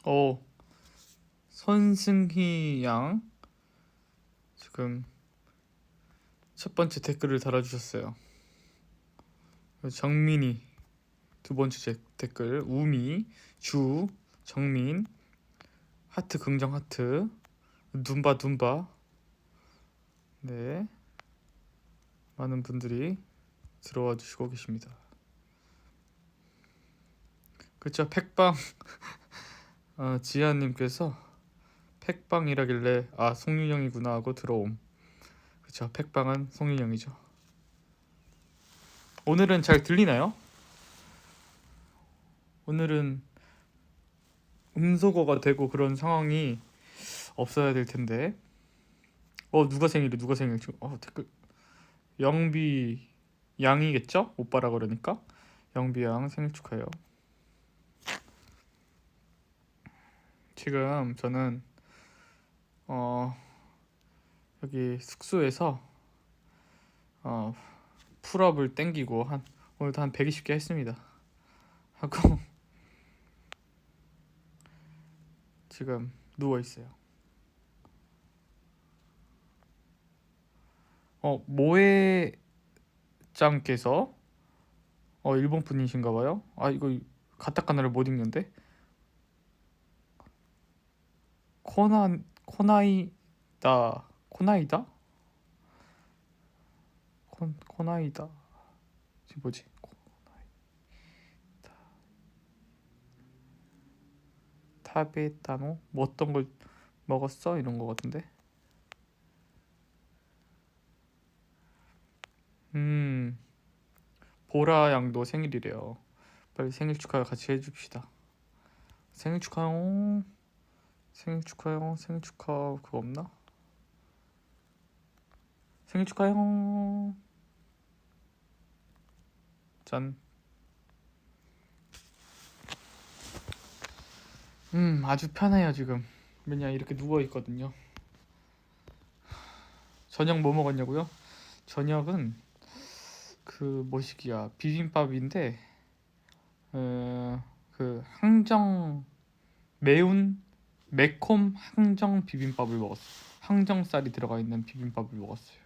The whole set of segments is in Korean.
어, 선승희 양 지금 첫 번째 댓글을 달아주셨어요. 정민이 두 번째 댓글, 우미, 주, 정민, 하트 긍정 하트, 둠바 둠바. 네, 많은 분들이 들어와 주시고 계십니다. 그쵸, 팩빵. 지아님께서 팩빵이라길래 아 송윤영이구나 하고 들어옴. 그쵸, 팩빵은 송윤영이죠. 오늘은 잘 들리나요? 오늘은 음소거가 되고 그런 상황이 없어야 될 텐데. 누가 생일이 누가 생일 지금 댓글 영비 양이겠죠? 오빠라 그러니까 영비 양 생일 축하해요. 지금 저는 여기 숙소에서 풀업을 땡기고 오늘도 한 120개 했습니다. 하고 지금 누워 있어요. 모에짱께서 일본 분이신가 봐요. 이거 가타카나를 못 읽는데. 코나이다 코나이다 지금 뭐지? 타베타노 뭐 어떤 걸 먹었어? 이런 거 같은데. 보라 양도 생일이래요. 빨리 생일 축하 같이 해줍시다. 생일 축하요. 생일 축하요. 생일 축하 그거 없나? 생일 축하요. 짠. 아주 편해요 지금. 왜냐 이렇게 누워 있거든요. 저녁 뭐 먹었냐고요? 저녁은 그 뭐시기야 비빔밥인데 그 항정 매운 매콤 항정 비빔밥을 먹었어요. 항정살이 들어가 있는 비빔밥을 먹었어요.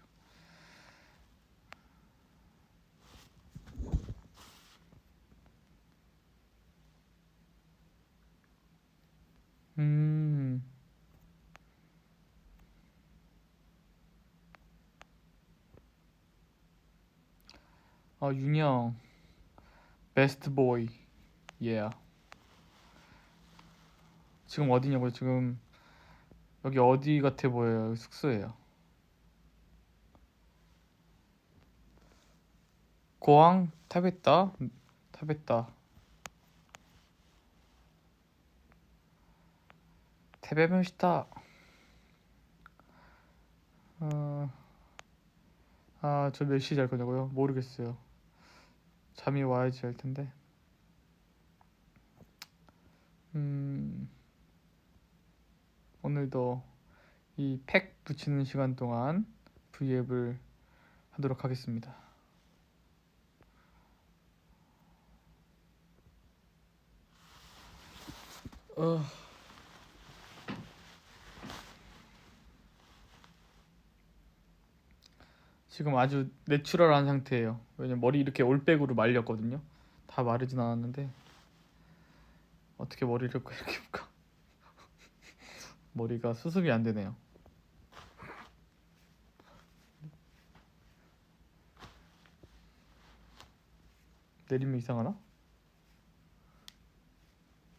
윤영 베스트 보이 예. 지금 어디냐고요? 지금 여기 어디 같아 보여요? 숙소예요. 고항 타베타 테베면시다. 저 몇 시에 잘 거냐고요? 모르겠어요. 잠이 와야지 할 텐데. 오늘도 이 팩 붙이는 시간 동안 V앱을 하도록 하겠습니다. 지금 아주 내추럴한 상태예요. 왜냐면 머리 이렇게 올백으로 말렸거든요. 다 마르진 않았는데 어떻게 머리를 이렇게 볼까? 머리가 수습이 안 되네요. 내리면 이상하나?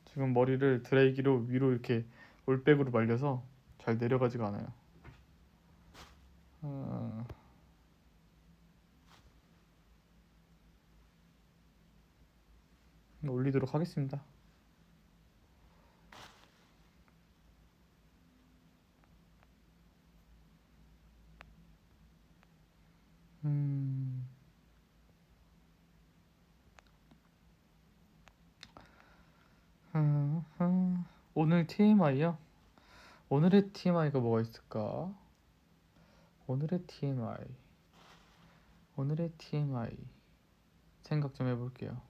지금 머리를 드라이기로 위로 이렇게 올백으로 말려서 잘 내려가지가 않아요. 올리도록 하겠습니다. 오늘 TMI요? 오늘의 TMI가 뭐가 있을까? 오늘의 TMI 생각 좀 해볼게요.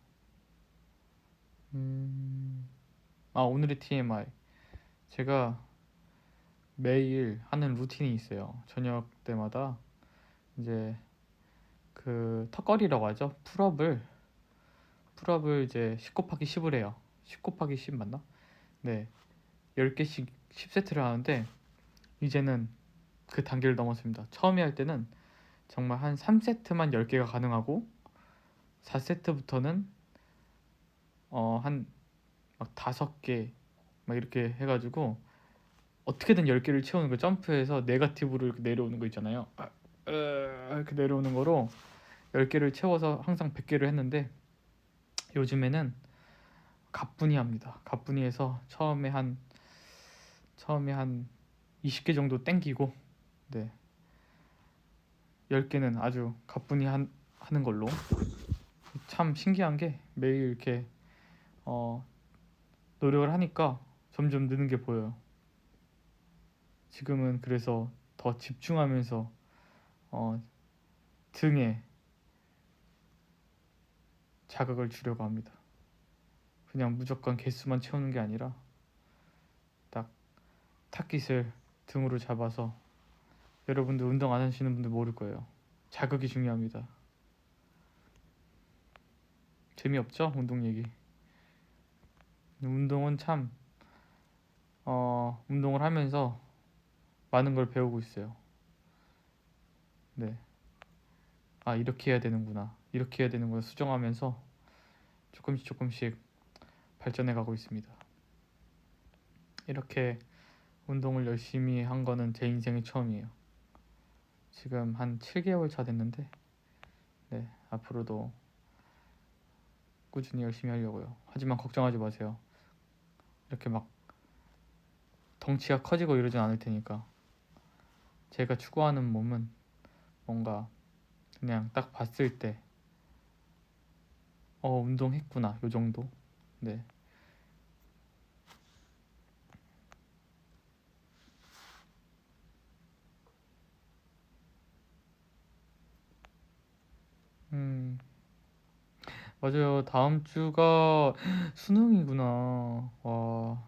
오늘의 TMI 제가 매일 하는 루틴이 있어요. 저녁 때마다 이제 그 턱걸이라고 하죠. 풀업을 이제 10 곱하기 10을 해요. 10 곱하기 10 맞나? 네. 10개씩 10세트를 하는데 이제는 그 단계를 넘었습니다. 처음에 할 때는 정말 한 3세트만 10개가 가능하고 4세트부터는 한 막 5개 막 이렇게 해가지고 어떻게든 10개를 채우는 거, 점프해서 네거티브로 이렇게 내려오는 거 있잖아요. 이렇게 내려오는 거로 10개를 채워서 항상 100개를 했는데 요즘에는 가뿐히 합니다. 가뿐히 해서 처음에 한 20개 정도 땡기고, 네, 10개는 아주 가뿐히 하는 걸로. 참 신기한 게 매일 이렇게 어, 노력을 하니까 점점 느는 게 보여요. 지금은 그래서 더 집중하면서 어, 등에 자극을 주려고 합니다. 그냥 무조건 개수만 채우는 게 아니라 딱 타깃을 등으로 잡아서, 여러분들 운동 안 하시는 분들 모를 거예요. 자극이 중요합니다. 재미없죠? 운동 얘기. 운동은 참 운동을 하면서 많은 걸 배우고 있어요. 네. 아, 이렇게 해야 되는구나. 이렇게 해야 되는구나 수정하면서 조금씩 발전해 가고 있습니다. 이렇게 운동을 열심히 한 거는 제 인생의 처음이에요. 지금 한 7개월 차 됐는데, 네, 앞으로도 꾸준히 열심히 하려고요. 하지만 걱정하지 마세요. 이렇게 막 덩치가 커지고 이러진 않을 테니까. 제가 추구하는 몸은 뭔가 그냥 딱 봤을 때 운동했구나 요 정도. 네. 음, 맞아요. 다음 주가 수능이구나. 와,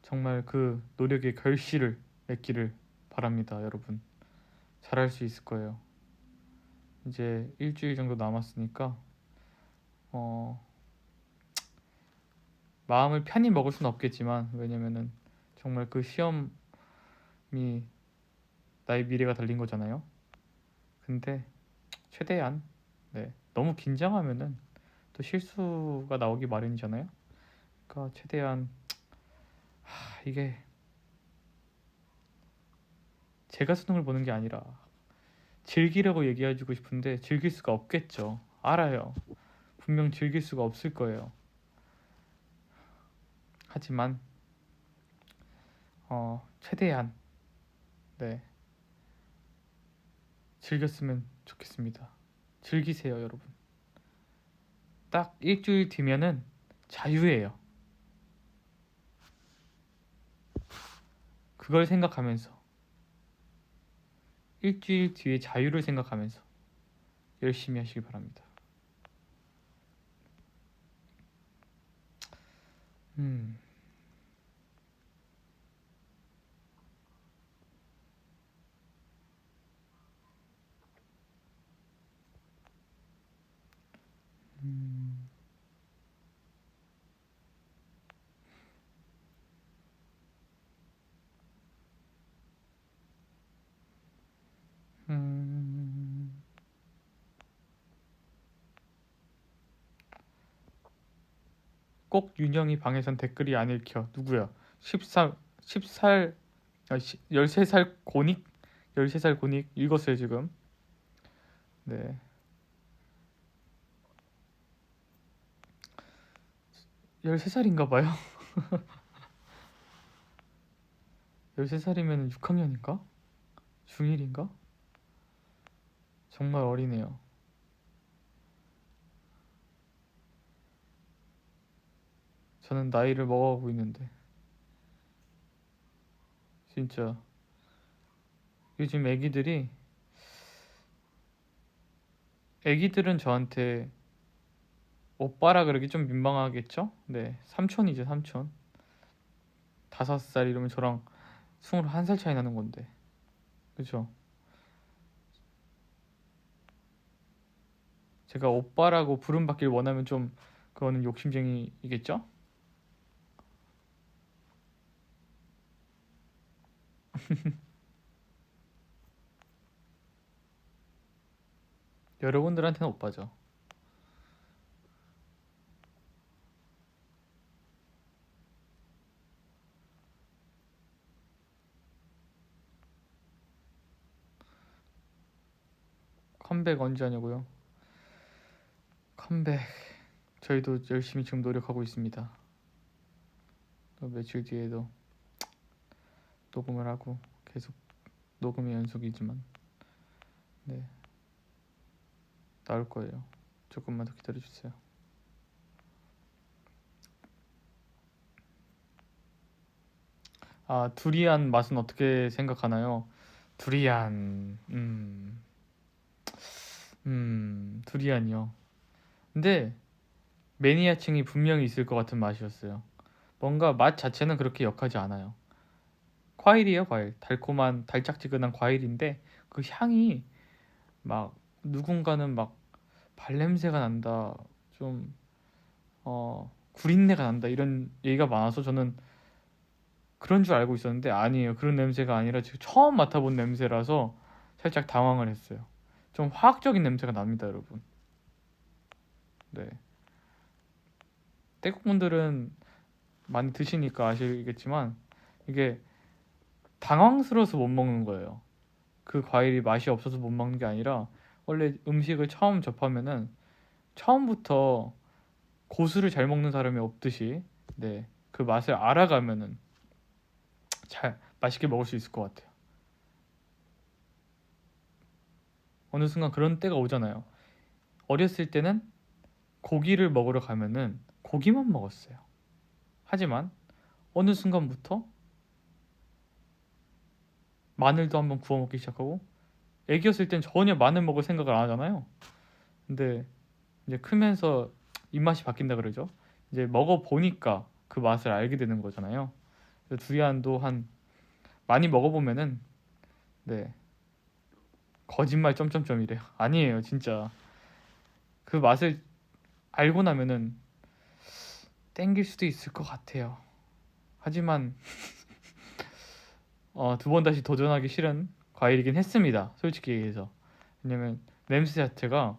정말 그 노력의 결실을 맺기를 바랍니다, 여러분. 잘할 수 있을 거예요. 이제 일주일 정도 남았으니까 어, 마음을 편히 먹을 수는 없겠지만, 왜냐면은 정말 그 시험이 나의 미래가 달린 거잖아요. 근데 최대한, 네, 너무 긴장하면은 또 실수가 나오기 마련이잖아요. 그러니까 최대한 이게 제가 수능을 보는 게 아니라 즐기려고 얘기해주고 싶은데 즐길 수가 없겠죠. 알아요. 분명 즐길 수가 없을 거예요. 하지만 최대한, 네, 즐겼으면 좋겠습니다. 즐기세요, 여러분. 딱 일주일 뒤면은 자유예요. 그걸 생각하면서, 일주일 뒤에 자유를 생각하면서 열심히 하시기 바랍니다. 음, 음, 음. 꼭 윤영이 방에선 댓글이 안 읽혀. 누구야? 13, 10살, 13살 고닉? 13살 고닉 읽었어요, 지금. 네. 13살인가 봐요. 13살이면 6학년인가? 중1인가? 정말 어리네요. 저는 나이를 먹어가고 있는데. 진짜. 요즘 애기들은 저한테 오빠라 그러기 좀 민망하겠죠? 네. 삼촌이죠, 삼촌. 25살 이러면 저랑 21살 차이 나는 건데. 그죠? 제가 오빠라고 부름받길 원하면 좀 그거는 욕심쟁이겠죠? 여러분들한테는 오빠죠. 컴백 언제 하냐고요? 컴백 저희도 열심히 지금 노력하고 있습니다. 또 며칠 뒤에도 녹음을 하고 계속 녹음의 연속이지만 네 나올 거예요. 조금만 더 기다려주세요. 아 두리안 맛은 어떻게 생각하나요? 두리안 두리안이요. 근데 매니아층이 분명히 있을 것 같은 맛이었어요. 뭔가 맛 자체는 그렇게 역하지 않아요. 과일이에요, 과일. 달콤한 달짝지근한 과일인데 그 향이 막 누군가는 막 발냄새가 난다, 좀 구린내가 난다 이런 얘기가 많아서 저는 그런 줄 알고 있었는데 아니에요. 그런 냄새가 아니라 지금 처음 맡아본 냄새라서 살짝 당황을 했어요. 좀 화학적인 냄새가 납니다, 여러분. 네. 태국분들은 많이 드시니까 아시겠지만 이게 당황스러워서 못 먹는 거예요. 그 과일이 맛이 없어서 못 먹는 게 아니라 원래 음식을 처음 접하면은 처음부터 고수를 잘 먹는 사람이 없듯이 네, 그 맛을 알아가면은 잘 맛있게 먹을 수 있을 것 같아요. 어느 순간 그런 때가 오잖아요. 어렸을 때는 고기를 먹으러 가면은 고기만 먹었어요. 하지만 어느 순간부터 마늘도 한번 구워 먹기 시작하고 애기였을 땐 전혀 마늘 먹을 생각을 안 하잖아요. 근데 이제 크면서 입맛이 바뀐다 그러죠. 이제 먹어 보니까 그 맛을 알게 되는 거잖아요. 그래서 두리안도 한 많이 먹어보면은 네 거짓말 점점점이래요. 아니에요, 진짜. 그 맛을 알고 나면은 땡길 수도 있을 것 같아요. 하지만 두 번 다시 도전하기 싫은 과일이긴 했습니다. 솔직히 얘기해서. 왜냐면 냄새 자체가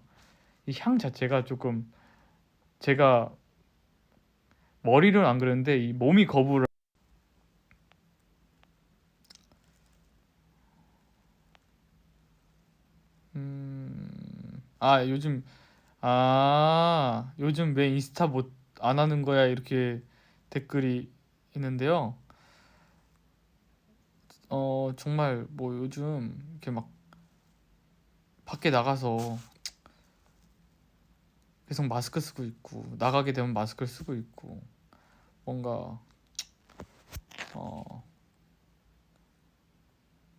이 향 자체가 조금 제가 머리로는 안 그러는데 이 몸이 거부를 아 요즘 왜 인스타 못 안 하는 거야 이렇게 댓글이 있는데요. 정말 뭐 요즘 이렇게 막 밖에 나가서 계속 마스크 쓰고 있고 나가게 되면 마스크를 쓰고 있고 뭔가 어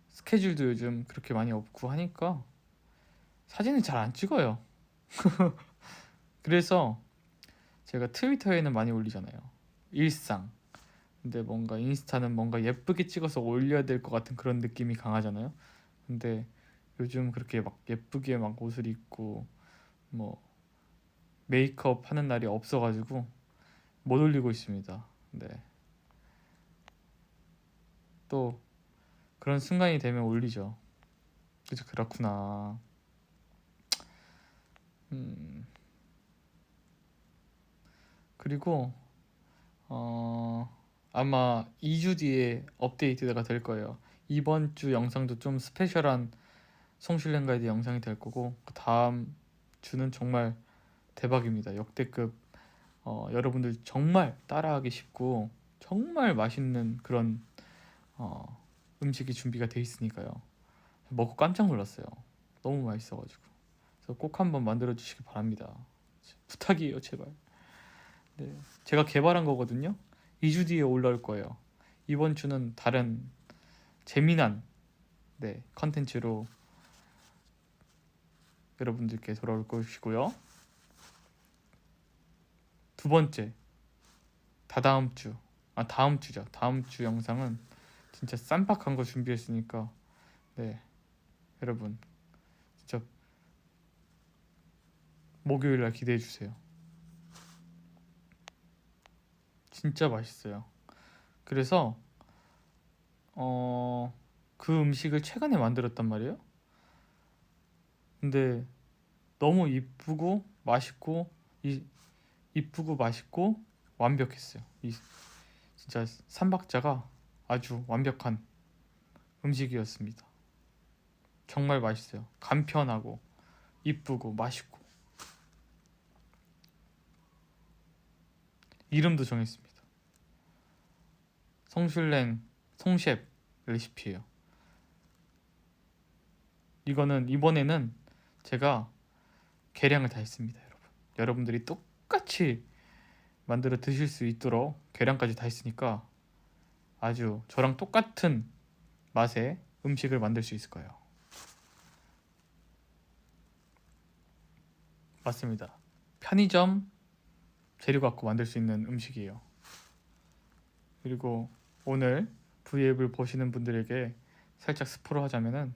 스케줄도 요즘 그렇게 많이 없고 하니까 사진을 잘 안 찍어요. 그래서 제가 트위터에는 많이 올리잖아요. 일상. 근데 뭔가 인스타는 뭔가 예쁘게 찍어서 올려야 될 것 같은 그런 느낌이 강하잖아요. 근데 요즘 그렇게 막 예쁘게 막 옷을 입고 뭐 메이크업 하는 날이 없어가지고 못 올리고 있습니다. 네. 또 그런 순간이 되면 올리죠. 그죠, 그렇구나. 음, 그리고 어, 아마 2주 뒤에 업데이트가 될 거예요. 이번 주 영상도 좀 스페셜한 송실랭 가이드 영상이 될 거고 그 다음 주는 정말 대박입니다. 역대급 여러분들 정말 따라하기 쉽고 정말 맛있는 그런 어, 음식이 준비가 돼 있으니까요. 먹고 깜짝 놀랐어요. 너무 맛있어가지고. 그래서 꼭 한번 만들어 주시기 바랍니다. 부탁이에요, 제발. 네, 제가 개발한 거거든요. 2주 뒤에 올라올 거예요. 이번 주는 다른 재미난 네, 컨텐츠로 여러분들께 돌아올 것이고요. 두 번째, 다다음 주 다음 주죠. 다음 주 영상은 진짜 쌈박한 거 준비했으니까 네 여러분 진짜 목요일날 기대해 주세요. 진짜 맛있어요. 그래서 그 음식을 최근에 만들었단 말이에요. 근데 너무 이쁘고 맛있고 완벽했어요. 이 진짜 삼박자가 아주 완벽한 음식이었습니다. 정말 맛있어요. 간편하고 이쁘고 맛있고. 이름도 정했습니다. 성슐랭 송셰프 레시피예요. 이번에는 제가 계량을 다 했습니다, 여러분. 여러분들이 똑같이 만들어 드실 수 있도록 계량까지 다 했으니까 아주 저랑 똑같은 맛의 음식을 만들 수 있을 거예요. 맞습니다. 편의점 재료 갖고 만들 수 있는 음식이에요. 그리고 오늘 V앱을 보시는 분들에게 살짝 스포를 하자면은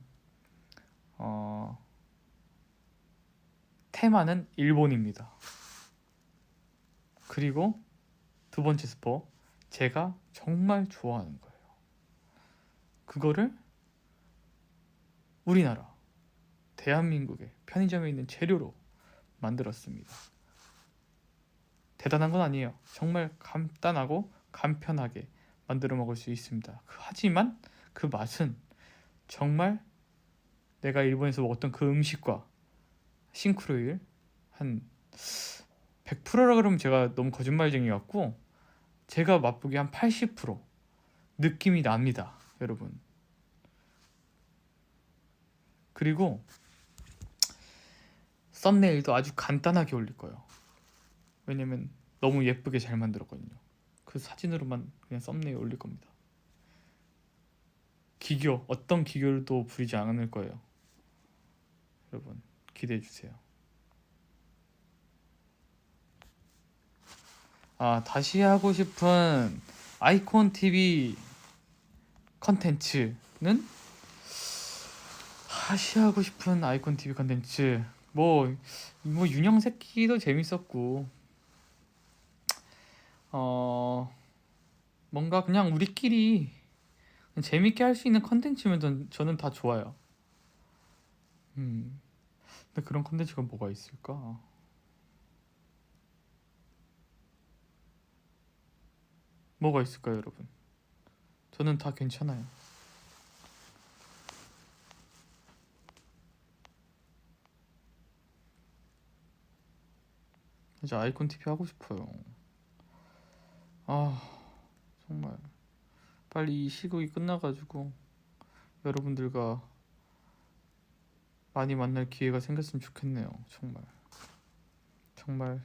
테마는 일본입니다. 그리고 두 번째 스포, 제가 정말 좋아하는 거예요. 그거를 우리나라 대한민국의 편의점에 있는 재료로 만들었습니다. 대단한 건 아니에요. 정말 간단하고 간편하게 만들어 먹을 수 있습니다. 하지만 그 맛은 정말 내가 일본에서 먹었던 그 음식과 싱크로율 한 100%라 그러면 제가 너무 거짓말쟁이 같고, 제가 맛보기 한 80% 느낌이 납니다, 여러분. 그리고 썸네일도 아주 간단하게 올릴 거예요. 왜냐면 너무 예쁘게 잘 만들었거든요. 그 사진으로만 그냥 썸네일 올릴 겁니다. 어떤 기교도 부리지 않을 거예요. 여러분 기대해 주세요. 다시 하고 싶은 아이콘 TV 컨텐츠는 뭐 윤형 새끼도 재밌었고 뭔가 그냥 우리끼리 재밌게 할 수 있는 컨텐츠면 저는 다 좋아요. 근데 그런 컨텐츠가 뭐가 있을까? 뭐가 있을까요, 여러분? 저는 다 괜찮아요. 이제 아이콘 TV 하고 싶어요. 정말 빨리 이 시국이 끝나가지고 여러분들과 많이 만날 기회가 생겼으면 좋겠네요. 정말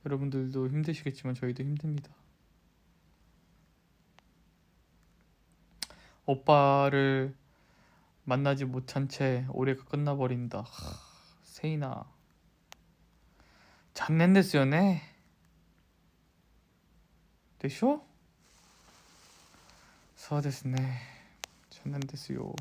여러분들도 힘드시겠지만 저희도 힘듭니다. 오빠를 만나지 못한 채 올해가 끝나버린다. 세이나残念ですよね。でしょ？そうですね。残念ですよ。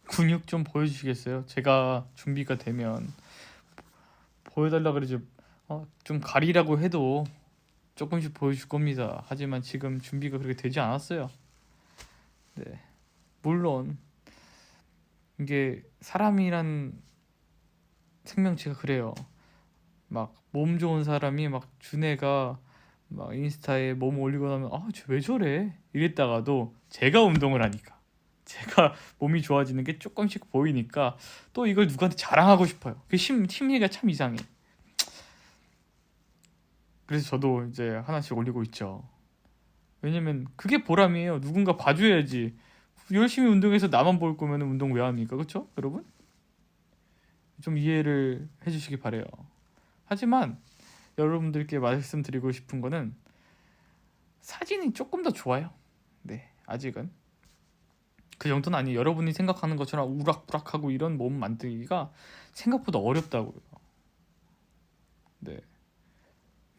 근육 좀 보여주시겠어요? 제가 준비가 되면 보여달라 그러지. 좀 가리라고 해도 조금씩 보여줄 겁니다. 하지만 지금 준비가 그렇게 되지 않았어요. 네, 물론 이게 사람이란 생명체가 그래요. 막 몸 좋은 사람이 막 준애가 막 인스타에 몸 올리고 나면 쟤 왜 저래? 이랬다가도 제가 운동을 하니까, 제가 몸이 좋아지는 게 조금씩 보이니까 또 이걸 누구한테 자랑하고 싶어요. 그 심리가 참 이상해. 그래서 저도 이제 하나씩 올리고 있죠. 왜냐면 그게 보람이에요. 누군가 봐줘야지. 열심히 운동해서 나만 볼 거면 운동 왜 합니까? 그쵸? 여러분? 좀 이해를 해주시기 바래요. 하지만 여러분들께 말씀드리고 싶은 거는 사진이 조금 더 좋아요. 네, 아직은. 그 정도는 아니에요. 여러분이 생각하는 것처럼 우락부락하고 이런 몸 만들기가 생각보다 어렵다고요. 네.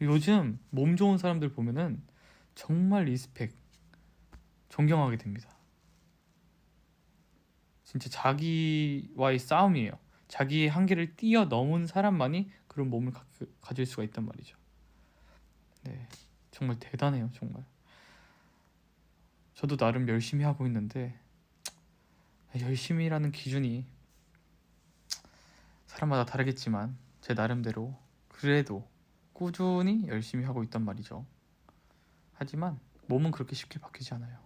요즘 몸 좋은 사람들 보면은 정말 리스펙, 존경하게 됩니다. 진짜 자기와의 싸움이에요. 자기의 한계를 뛰어넘은 사람만이 그런 몸을 가질 수가 있단 말이죠. 네, 정말 대단해요, 정말. 저도 나름 열심히 하고 있는데 열심히라는 기준이 사람마다 다르겠지만 제 나름대로 그래도 꾸준히 열심히 하고 있단 말이죠. 하지만 몸은 그렇게 쉽게 바뀌지 않아요.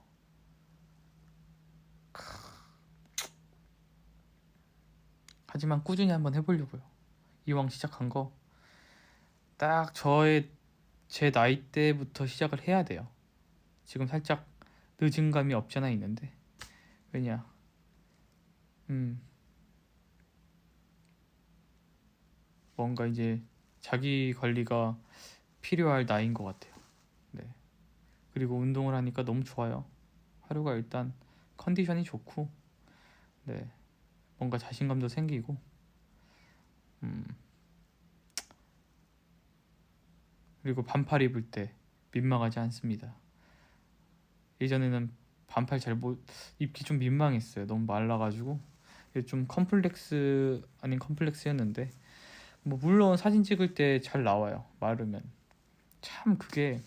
하지만 꾸준히 한번 해보려고요. 이왕 시작한 거 딱 제 나이 때부터 시작을 해야 돼요. 지금 살짝 늦은 감이 없지 않아 있는데 왜냐 뭔가 이제 자기 관리가 필요할 나이인 것 같아요. 네. 그리고 운동을 하니까 너무 좋아요. 하루가 일단 컨디션이 좋고 네. 뭔가 자신감도 생기고 그리고 반팔 입을 때 민망하지 않습니다. 예전에는 반팔 잘 못 입기 좀 민망했어요. 너무 말라가지고 좀 컴플렉스 아닌 컴플렉스였는데 뭐 물론 사진 찍을 때 잘 나와요. 마르면 참 그게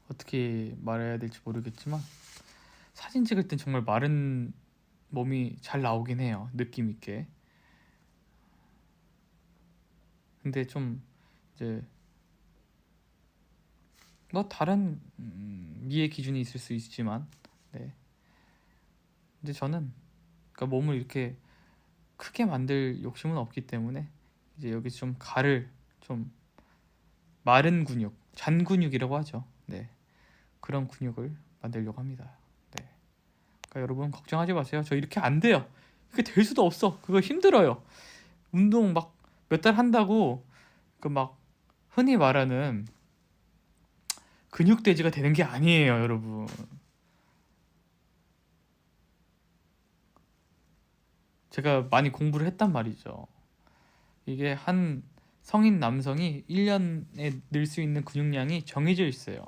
어떻게 말해야 될지 모르겠지만 사진 찍을 땐 정말 마른 몸이 잘 나오긴 해요. 느낌 있게. 근데 좀 이제 뭐 다른 미의 기준이 있을 수 있지만 네. 근데 저는 그러니까 몸을 이렇게 크게 만들 욕심은 없기 때문에 이제 여기 좀 좀 마른 근육, 잔 근육이라고 하죠. 네. 그런 근육을 만들려고 합니다. 네. 그러니까 여러분 걱정하지 마세요. 저 이렇게 안 돼요. 이게 될 수도 없어. 그거 힘들어요. 운동 막 몇 달 한다고 그 막 흔히 말하는 근육돼지가 되는 게 아니에요, 여러분. 제가 많이 공부를 했단 말이죠. 이게 한 성인 남성이 1년에 늘 수 있는 근육량이 정해져 있어요.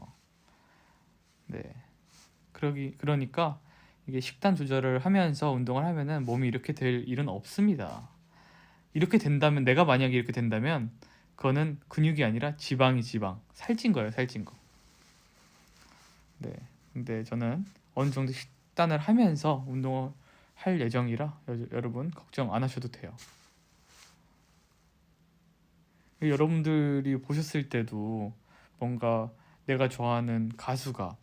네. 그러니까 이게 식단 조절을 하면서 운동을 하면은 몸이 이렇게 될 일은 없습니다. 이렇게 된다면 내가 만약에 이렇게 된다면 그거는 근육이 아니라 지방, 살찐 거예요, 살찐 거. 네. 근데 저는 어느 정도 식단을 하면서 운동을 할 예정이라 여러분 걱정 안 하셔도 돼요. 여러분들이 보셨을 때도 뭔가 내가 좋아하는 가수가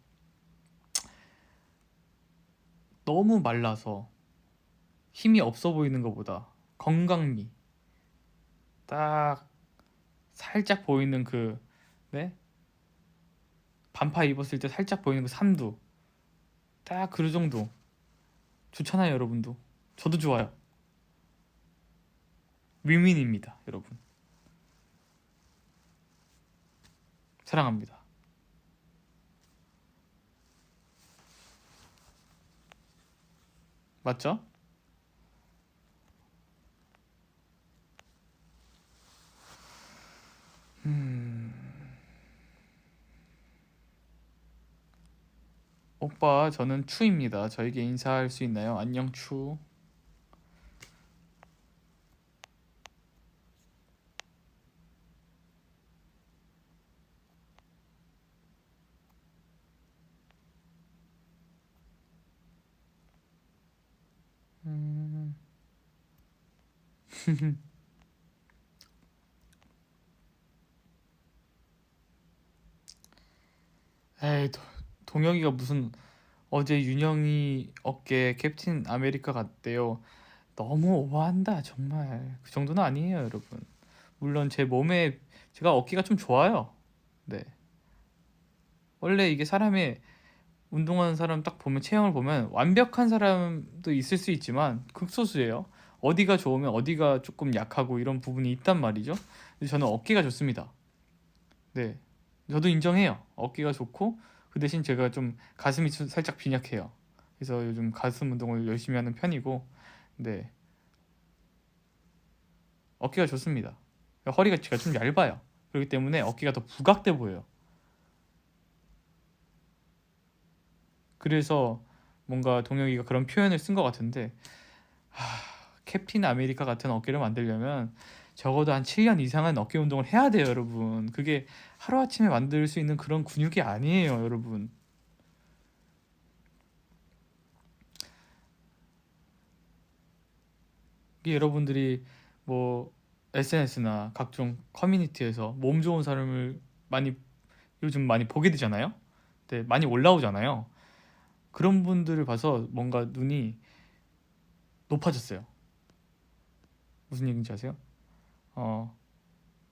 너무 말라서 힘이 없어 보이는 것보다 건강미 딱 살짝 보이는 네? 반팔 입었을 때 살짝 보이는 그 삼두 딱 그 정도 좋잖아요, 여러분도. 저도 좋아요. 윈윈입니다, 여러분. 사랑합니다. 맞죠? 오빠, 저는 추입니다. 저에게 인사할 수 있나요? 안녕, 추. 음... 에이, 동혁이가 무슨 어제 윤영이 어깨 캡틴 아메리카 같대요. 너무 오버한다 정말. 그 정도는 아니에요 여러분. 물론 제 몸에 제가 어깨가 좀 좋아요. 네. 원래 이게 사람의 운동하는 사람 딱 보면 체형을 보면 완벽한 사람도 있을 수 있지만 극소수예요. 어디가 좋으면 어디가 조금 약하고 이런 부분이 있단 말이죠. 근데 저는 어깨가 좋습니다. 네. 저도 인정해요. 어깨가 좋고 그 대신 제가 좀 가슴이 살짝 빈약해요. 그래서 요즘 가슴 운동을 열심히 하는 편이고 네. 어깨가 좋습니다. 허리가 제가 좀 얇아요. 그렇기 때문에 어깨가 더 부각돼 보여요. 그래서 뭔가 동혁이가 그런 표현을 쓴 것 같은데 캡틴 아메리카 같은 어깨를 만들려면 적어도 한 7년 이상은 어깨 운동을 해야 돼요, 여러분. 그게 하루아침에 만들 수 있는 그런 근육이 아니에요, 여러분. 이게 여러분들이 뭐 SNS나 각종 커뮤니티에서 몸 좋은 사람을 많이 요즘 많이 보게 되잖아요. 네, 많이 올라오잖아요. 그런 분들을 봐서 뭔가 눈이 높아졌어요. 무슨 얘기인지 아세요? 어,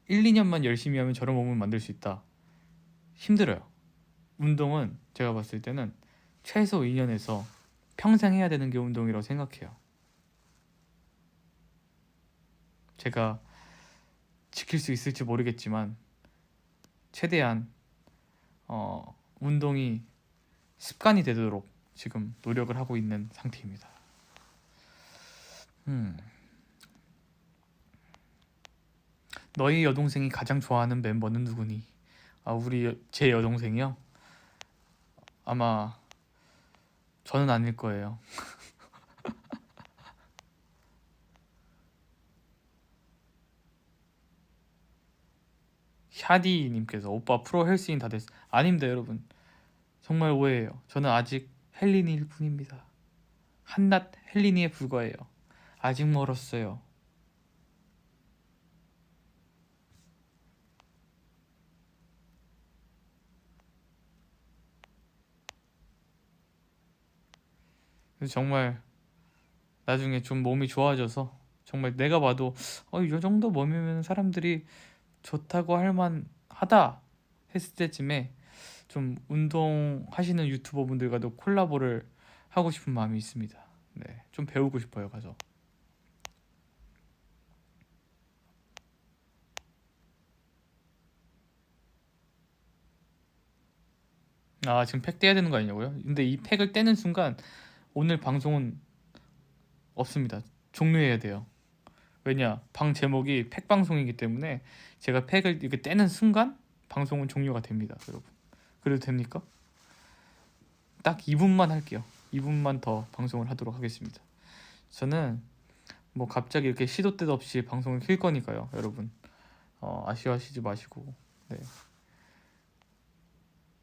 1, 2년만 열심히 하면 저런 몸을 만들 수 있다. 힘들어요. 운동은 제가 봤을 때는 최소 2년에서 평생 해야 되는 게 운동이라고 생각해요. 제가 지킬 수 있을지 모르겠지만 최대한 운동이 습관이 되도록 지금 노력을 하고 있는 상태입니다. 음, 너희 여동생이 가장 좋아하는 멤버는 누구니? 제 여동생이요? 아마 저는 아닐 거예요. 샤디님께서 오빠 프로 헬스인 다 됐어. 아닙니다, 여러분. 정말 오해예요. 저는 아직 헬린이일 뿐입니다. 한낱 헬린이에 불과해요. 아직 멀었어요. 그래서 정말 나중에 좀 몸이 좋아져서 정말 내가 봐도 이 정도 몸이면 사람들이 좋다고 할 만하다 했을 때쯤에 좀 운동하시는 유튜버 분들과도 콜라보를 하고 싶은 마음이 있습니다. 네, 좀 배우고 싶어요 가서. 아 지금 팩 떼야 되는 거 아니냐고요? 근데 이 팩을 떼는 순간 오늘 방송은 없습니다. 종료해야 돼요. 왜냐 방 제목이 팩 방송이기 때문에 제가 팩을 이렇게 떼는 순간 방송은 종료가 됩니다, 여러분. 그래도 됩니까? 딱 2분만 할게요. 2분만 더 방송을 하도록 하겠습니다. 저는 뭐 갑자기 이렇게 시도 때도 없이 방송을 킬 거니까요, 여러분. 아쉬워하시지 마시고. 네.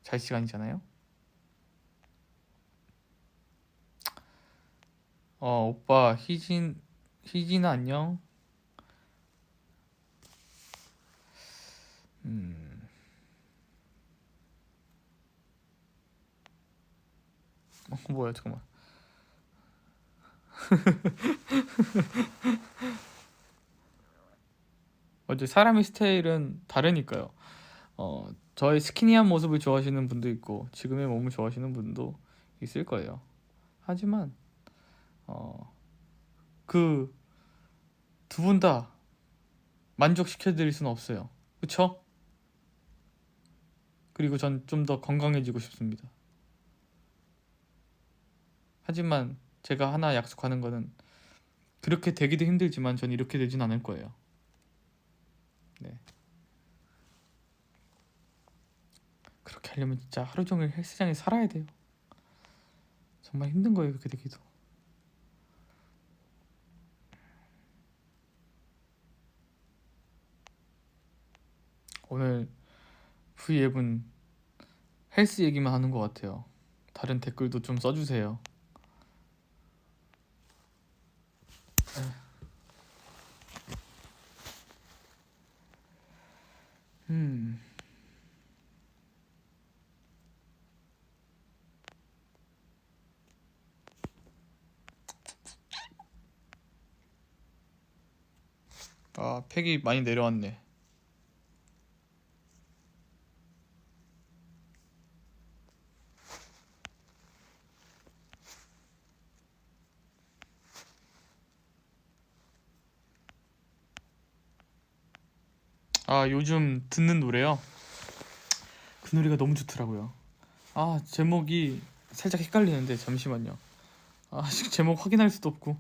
잘 시간이잖아요. 오빠 희진 안녕. 음. 뭐야 잠깐만. 어제 사람의 스타일은 다르니까요. 저의 스키니한 모습을 좋아하시는 분도 있고 지금의 몸을 좋아하시는 분도 있을 거예요. 하지만 어, 그 두 분 다 만족시켜 드릴 수는 없어요. 그쵸? 그리고 전 좀 더 건강해지고 싶습니다. 하지만 제가 하나 약속하는 거는 그렇게 되기도 힘들지만 전 이렇게 되진 않을 거예요. 네. 그렇게 하려면 진짜 하루 종일 헬스장에 살아야 돼요. 정말 힘든 거예요, 그렇게 되기도. 오늘 V앱은 헬스 얘기만 하는 것 같아요. 다른 댓글도 좀 써주세요. 음, 아, 팩이 많이 내려왔네. 아, 요즘 듣는 노래요. 그 노래가 너무 좋더라고요. 아, 제목이 살짝 헷갈리는데 잠시만요. 아, 지금 제목 확인할 수도 없고.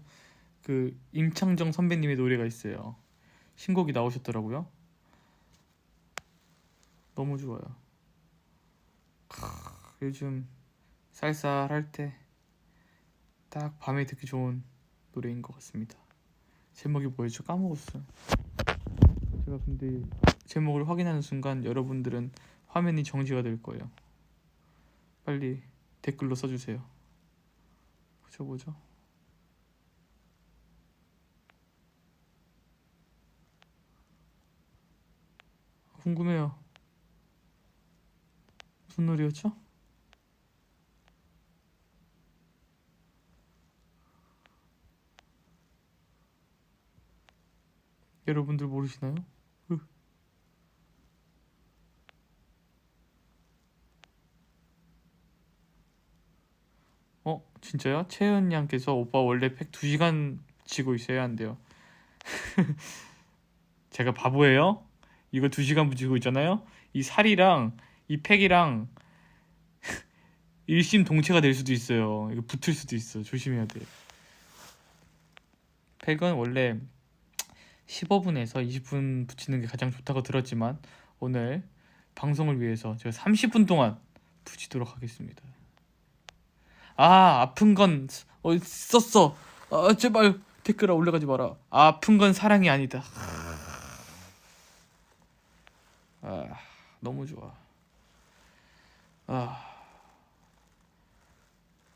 그 임창정 선배님의 노래가 있어요. 신곡이 나오셨더라고요. 너무 좋아요. 요즘 쌀쌀할 때 딱 밤에 듣기 좋은 노래인 것 같습니다. 제목이 뭐였죠? 까먹었어요. 제가 근데 제목을 확인하는 순간 여러분들은 화면이 정지가 될 거예요. 빨리 댓글로 써주세요. 보죠. 궁금해요. 무슨 노래였죠? 여러분들 모르시나요? 진짜요? 채연 양께서 오빠 원래 팩 2시간 쥐고 있어야 한대요. 제가 바보예요? 이거 2시간 붙이고 있잖아요? 이 살이랑 이 팩이랑 일심동체가 될 수도 있어요. 이거 붙을 수도 있어. 조심해야 돼. 팩은 원래 15분에서 20분 붙이는 게 가장 좋다고 들었지만 오늘 방송을 위해서 제가 30분 동안 붙이도록 하겠습니다. 아, 아픈 건 썼어. 아, 제발 댓글에 올라가지 마라. 아픈 건 사랑이 아니다. 아, 너무 좋아. 아,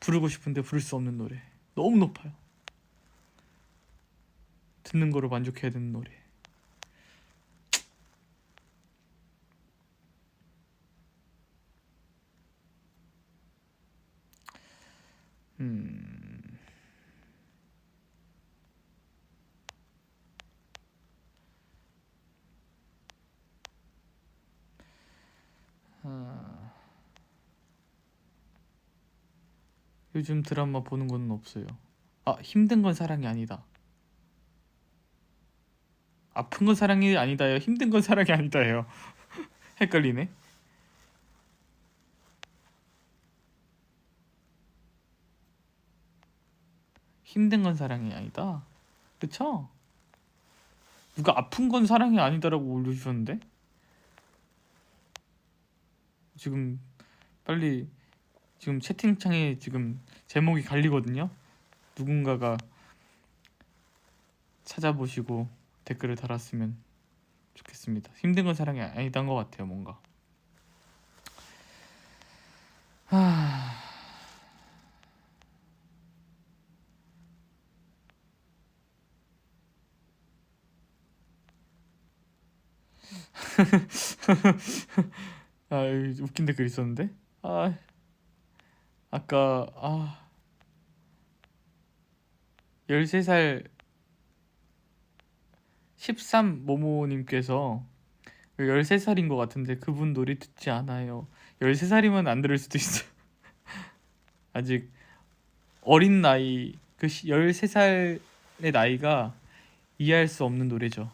부르고 싶은데 부를 수 없는 노래. 너무 높아요. 듣는 거로 만족해야 되는 노래. 음. 아, 요즘 드라마 보는 건 없어요. 아, 힘든 건 사랑이 아니다. 아픈 건 사랑이 아니다요. 힘든 건 사랑이 아니다요. 헷갈리네. 힘든 건 사랑이 아니다. 그쵸? 누가 아픈 건 사랑이 아니다라고 올려주셨는데? 지금 빨리 지금 채팅창에 지금 제목이 갈리거든요. 누군가가 찾아보시고 댓글을 달았으면 좋겠습니다. 힘든 건 사랑이 아니다인 것 같아요. 뭔가. 하... 아, 웃긴 댓글 있었는데? 아, 아까 13살 13 모모님께서 13살인 것 같은데 그분 노래 듣지 않아요. 13살이면 안 들을 수도 있어. 아직 어린 나이, 그 13살의 나이가 이해할 수 없는 노래죠.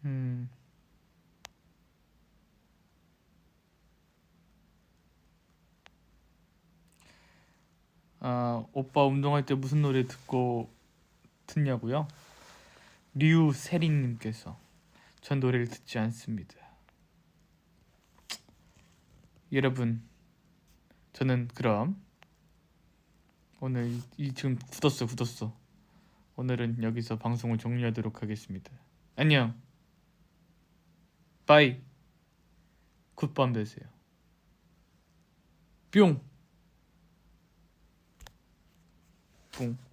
음, 오빠 운동할 때 무슨 노래 듣고 듣냐고요? 류세린님께서 전 노래를 듣지 않습니다. 여러분, 저는 그럼 오늘 지금 굳었어. 오늘은 여기서 방송을 종료하도록 하겠습니다. 안녕. 바이. 굿밤 되세요. 뿅. 뿡.